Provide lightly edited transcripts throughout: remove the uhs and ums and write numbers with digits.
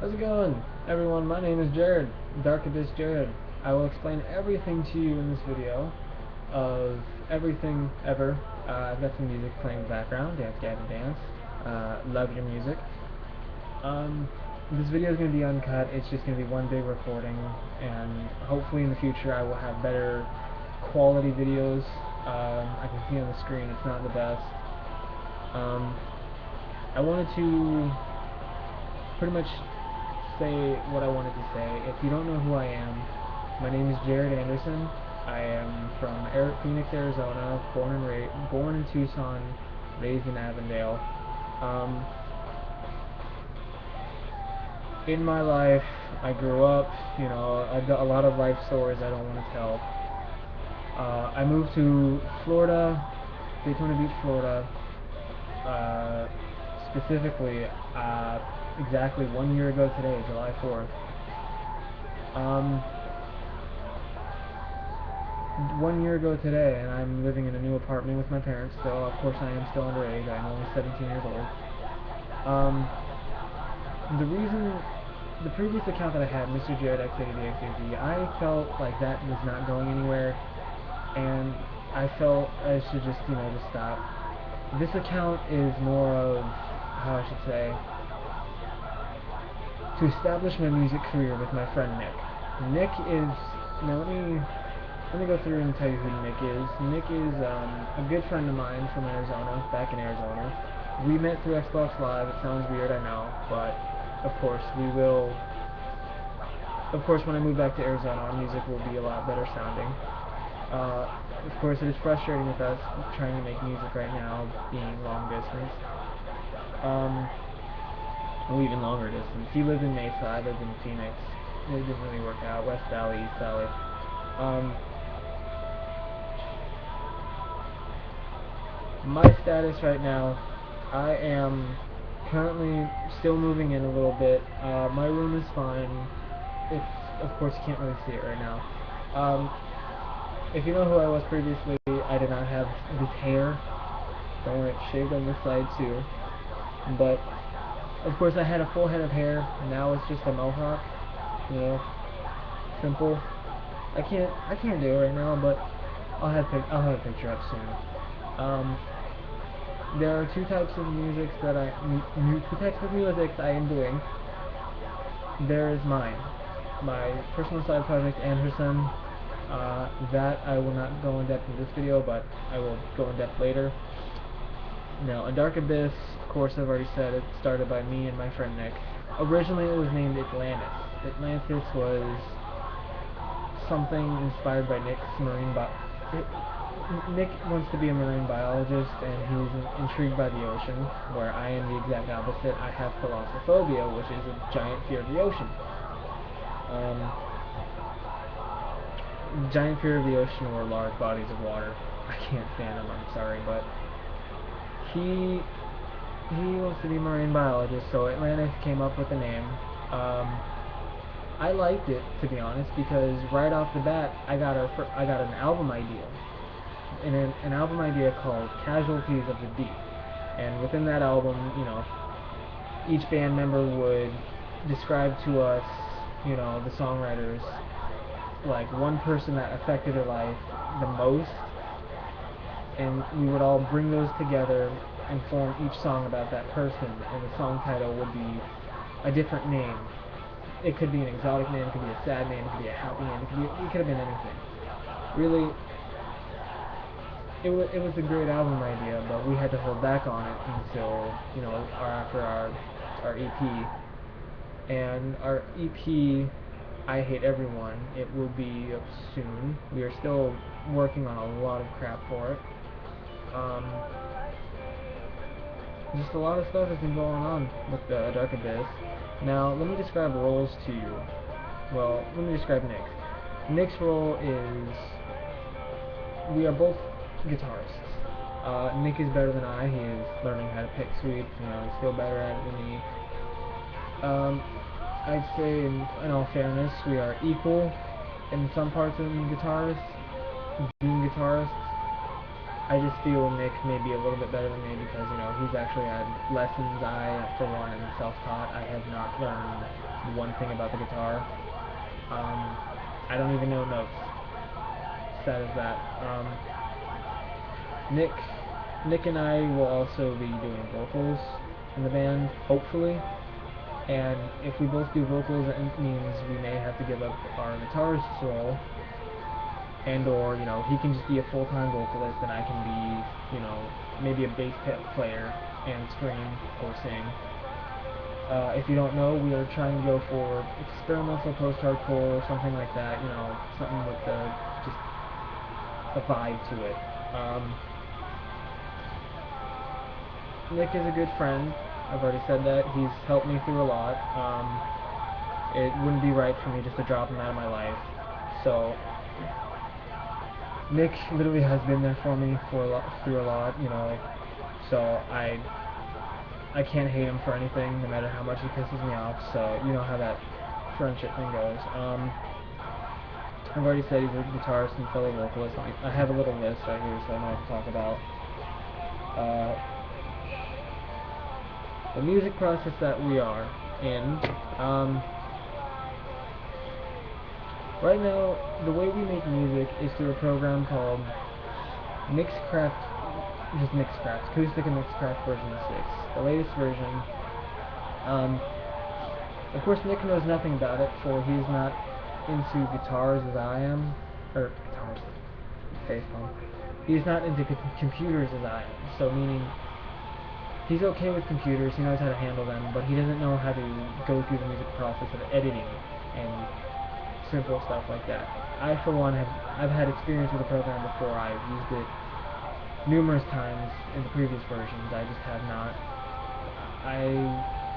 How's it going, everyone? My name is Jared, Dark Abyss Jared. I will explain everything to you in this video of everything ever. I've got some music playing in the background. Dance, Gavin, dance. Love your music. This video is going to be uncut. It's just going to be one big recording, and hopefully in the future I will have better quality videos. I can see on the screen it's not the best. I wanted to pretty much say what I wanted to say. If you don't know who I am, my name is Jared Anderson. I am from Phoenix, Arizona, born in Tucson, raised in Avondale. In my life, I grew up, I've got a lot of life stories I don't want to tell. I moved to Florida, Daytona Beach, Florida, specifically, exactly 1 year ago today, July 4th. 1 year ago today, and I'm living in a new apartment with my parents, so of course I am still underage. I'm only 17 years old. The reason, the previous account that I had, Mr. Jared X80XAZ, I felt like that was not going anywhere, and I felt I should just stop. This account is more of, how I should say, to establish my music career with my friend Nick. Nick is, now let me go through and tell you who Nick is. Nick is a good friend of mine from Arizona, back in Arizona. We met through Xbox Live. It sounds weird, I know, but of course when I move back to Arizona, our music will be a lot better sounding. Of course, it is frustrating with us trying to make music right now, being long distance. Or even longer distance. He lived in Mesa, I lived in Phoenix. It didn't really work out. West Valley, East Valley. My status right now, I am currently still moving in a little bit. My room is fine. It's, of course, you can't really see it right now. If you know who I was previously, I did not have this hair. Don't worry, it's shaved on this side too. But of course, I had a full head of hair. Now it's just a mohawk. Simple. I can't do it right now, but I'll have a picture up soon. There are two types of music that I am doing. There is mine, my personal side project, Anderson. That I will not go in depth in this video, but I will go in depth later. Now, A Dark Abyss, of course I've already said, it started by me and my friend Nick. Originally it was named Atlantis. Atlantis was something inspired by Nick's Nick wants to be a marine biologist, and he's intrigued by the ocean, where I am the exact opposite. I have thalassophobia, which is a giant fear of the ocean. Giant fear of the ocean or large bodies of water. I can't stand them, I'm sorry, but he wants to be a marine biologist, so Atlantis came up with the name. I liked it, to be honest, because right off the bat, I got an album idea, an album idea called Casualties of the Deep, and within that album, each band member would describe to us, the songwriters, like one person that affected their life the most, and we would all bring those together and form each song about that person, and the song title would be a different name. It could be an exotic name, it could be a sad name, it could be a happy name, it could have been anything. Really, it was a great album idea, but we had to hold back on it until, after our EP. And our EP, I Hate Everyone, it will be up soon. We are still working on a lot of crap for it. Just a lot of stuff has been going on with the Dark Abyss. Now, let me describe roles to you. Well, let me describe Nick's. Nick's role is, we are both guitarists. Nick is better than I. He is learning how to pick sweeps. He's still better at it than me. I'd say, in all fairness, we are equal in some parts of being guitarists. I just feel Nick may be a little bit better than me because, you know, he's actually had lessons. I, for one, am self-taught. I have not learned one thing about the guitar. I don't even know notes. Sad as that. Nick, Nick and I will also be doing vocals in the band, hopefully. And if we both do vocals, it means we may have to give up our guitarist's role, and or, you know, he can just be a full-time vocalist and I can be, you know, maybe a bass player and scream or sing. If you don't know, we are trying to go for experimental post-hardcore or something like that, you know, something with just a vibe to it. Nick is a good friend. I've already said that. He's helped me through a lot. It wouldn't be right for me just to drop him out of my life. So Nick literally has been there for me through a lot, you know. So I can't hate him for anything, no matter how much he pisses me off. So you know how that friendship thing goes. I've already said he's a guitarist and fellow vocalist. I have a little list right here, so I know what to talk about. The music process that we are in. Right now, the way we make music is through a program called Mixcraft, just Mixcraft, Acoustic and Mixcraft version 6, the latest version. Of course, Nick knows nothing about it, for he's not into guitars as I am, or guitars, facepalm. He's not into computers as I am, so meaning he's okay with computers, he knows how to handle them, but he doesn't know how to go through the music process of editing and simple stuff like that. I, for one, I've had experience with the program before. I've used it numerous times in the previous versions. I just have not.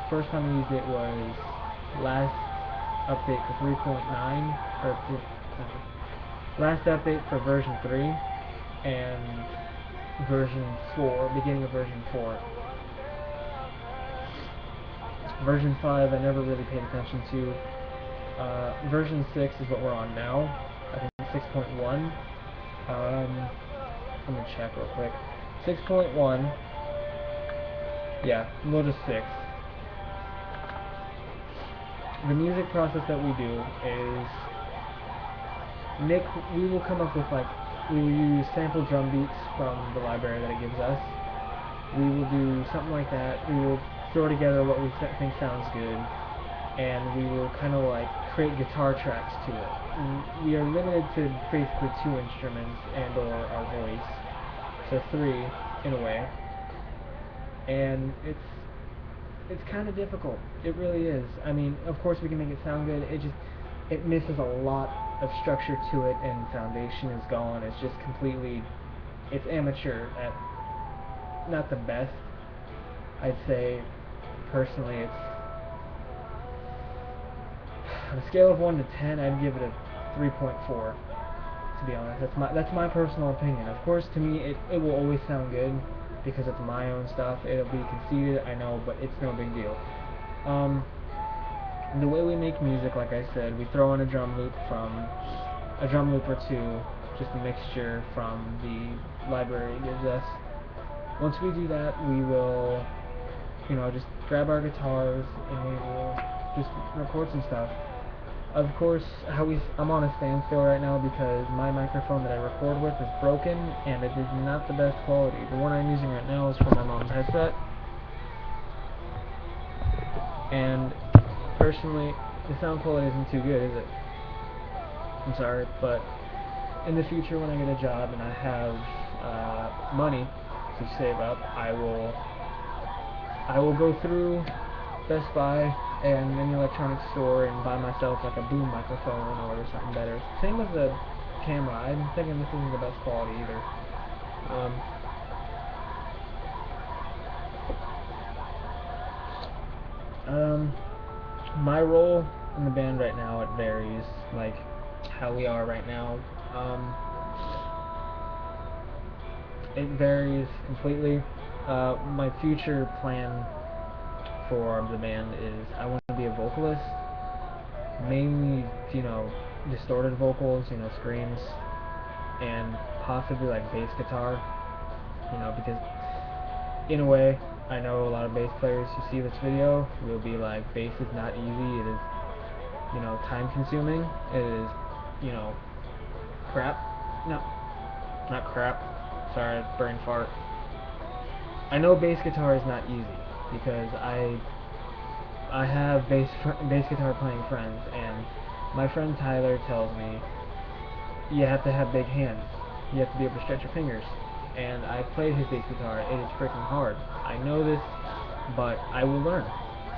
First time I used it was last update for 3.9, or last update for version 3 and version 4, beginning of version 4. Version 5 I never really paid attention to. Version 6 is what we're on now. I think 6.1. Let me check real quick. 6.1. Yeah, we'll just 6. The music process that we do is Nick, we will come up with we will use sample drum beats from the library that it gives us. We will do something like that. We will throw together what we think sounds good, and we will kind of create guitar tracks to it. We are limited to basically 2 instruments and or our voice, so 3 in a way, and it's kind of difficult. It really is. I mean, of course we can make it sound good. It misses a lot of structure to it, and foundation is gone. It's just completely, it's amateur at not the best. I'd say personally it's, on a scale of 1 to 10, I'd give it a 3.4. To be honest, that's my personal opinion. Of course, to me, it will always sound good because it's my own stuff. It'll be conceited, I know, but it's no big deal. The way we make music, like I said, we throw in a drum loop or 2, just a mixture from the library it gives us. Once we do that, we will, you know, just grab our guitars and we will just record some stuff. Of course, I'm on a standstill right now because my microphone that I record with is broken and it is not the best quality. The one I'm using right now is from my mom's headset, and personally, the sound quality isn't too good, is it? I'm sorry, but in the future when I get a job and I have money to save up, I will go through Best Buy and any electronics store and buy myself like a boom microphone or something better. Same with the camera. I'm thinking this isn't the best quality either. My role in the band right now, it varies, like how we are right now. It varies completely. My future plan for the band is I want to be a vocalist, mainly, you know, distorted vocals, you know, screams, and possibly like bass guitar. You know, because in a way, I know a lot of bass players who see this video will be like, bass is not easy, it is, you know, time consuming, it is, you know, crap. No, not crap. Sorry, brain fart. I know bass guitar is not easy because I have bass guitar playing friends, and my friend Tyler tells me you have to have big hands. You have to be able to stretch your fingers. And I played his bass guitar. It is freaking hard. I know this, but I will learn.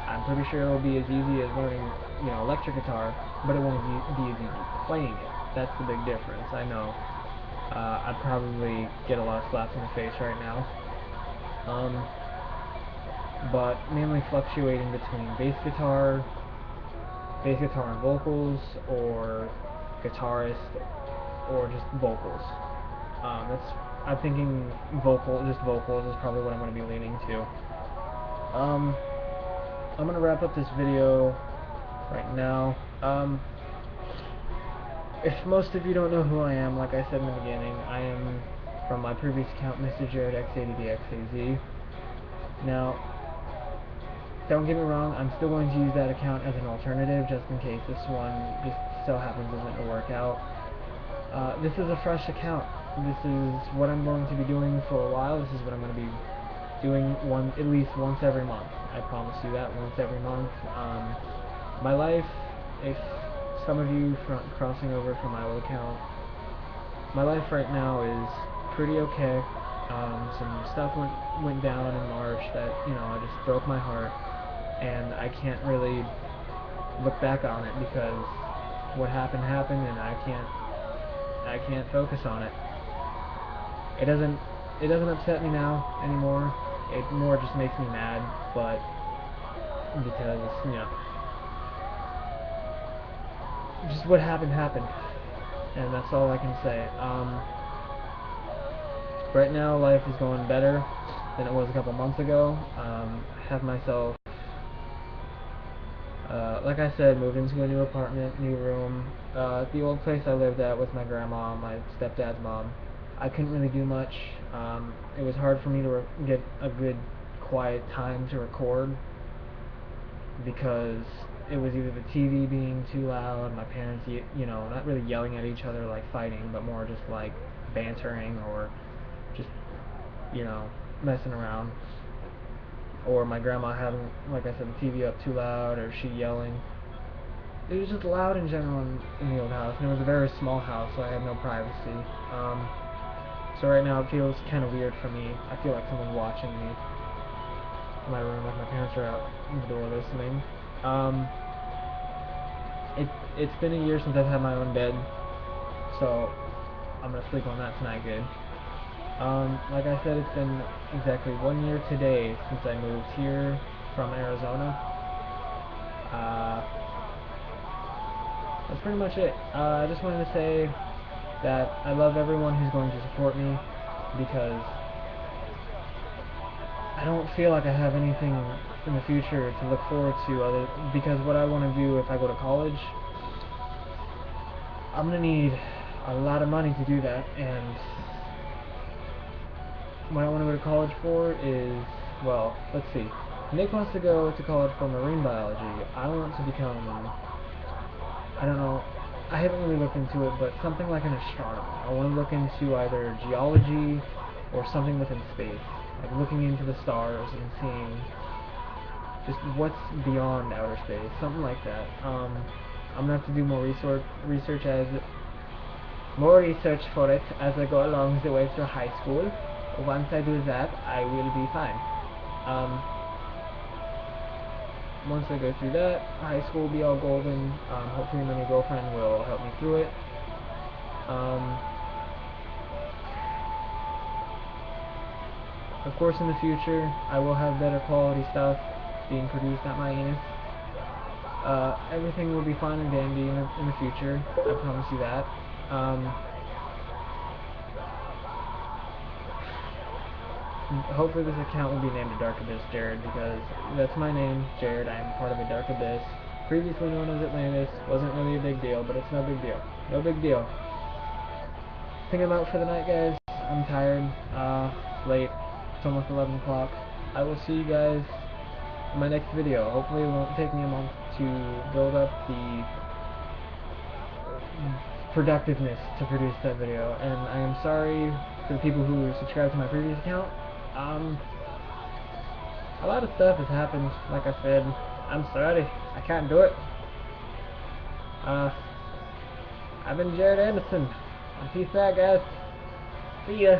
I'm pretty sure it will be as easy as learning, you know, electric guitar, but it won't be as easy playing it. That's the big difference. I know. I probably get a lot of slaps in the face right now. But mainly fluctuating between bass guitar and vocals, or guitarist, or just vocals. I'm thinking just vocals is probably what I'm going to be leaning to. I'm going to wrap up this video right now. If most of you don't know who I am, like I said in the beginning, I am from my previous account, Mr. Jared X80DXAZ. Now, don't get me wrong, I'm still going to use that account as an alternative, just in case this one just so happens isn't to work out. This is a fresh account. This is what I'm going to be doing for a while. This is what I'm going to be doing at least once every month. I promise you that, once every month. My life, if some of you crossing over from my old account, my life right now is pretty okay. Some stuff went down in March that, you know, just broke my heart, and I can't really look back on it because what happened, and I can't focus on it. It doesn't upset me now anymore. It more just makes me mad, but because, you know, just what happened, and that's all I can say. Right now, life is going better than it was a couple months ago. I have myself, like I said, moved into a new apartment, new room. The old place I lived at with my grandma, my stepdad's mom, I couldn't really do much. It was hard for me to get a good quiet time to record because it was either the TV being too loud, my parents, you know, not really yelling at each other like fighting, but more just like bantering, or just, you know, messing around, or my grandma having, like I said, the TV up too loud, or she yelling. It was just loud in general in the old house, and it was a very small house, so I had no privacy. So right now it feels kind of weird for me. I feel like someone's watching me in my room, like my parents are out the door listening. It's been a year since I've had my own bed, so I'm gonna sleep on that tonight good. Like I said, it's been exactly 1 year today since I moved here from Arizona. That's pretty much it. I just wanted to say that I love everyone who's going to support me, because I don't feel like I have anything in the future to look forward to because what I want to do if I go to college, I'm going to need a lot of money to do that, and what I want to go to college for is, well, let's see. Nick wants to go to college for marine biology. I want to become, I don't know, I haven't really looked into it, but something like an astronomer. I want to look into either geology or something within space, like looking into the stars and seeing just what's beyond outer space, something like that. I'm gonna have to do more research for it as I go along the way through high school. Once I do that, I will be fine. Once I go through that, high school will be all golden. Hopefully my new girlfriend will help me through it. Of course, in the future, I will have better quality stuff being produced at my anus. Everything will be fine and dandy in the future. I promise you that. Hopefully this account will be named Dark Abyss Jared, because that's my name, Jared. I am part of a Dark Abyss, previously known as Atlantis. Wasn't really a big deal, but it's no big deal. No big deal. I think I'm out for the night, guys. I'm tired. late. It's almost 11 o'clock. I will see you guys in my next video. Hopefully it won't take me a month to build up the productiveness to produce that video. And I am sorry for the people who subscribed to my previous account. A lot of stuff has happened, like I said. I'm sorry. I can't do it. I've been Jared Anderson. Peace out, guys. See ya.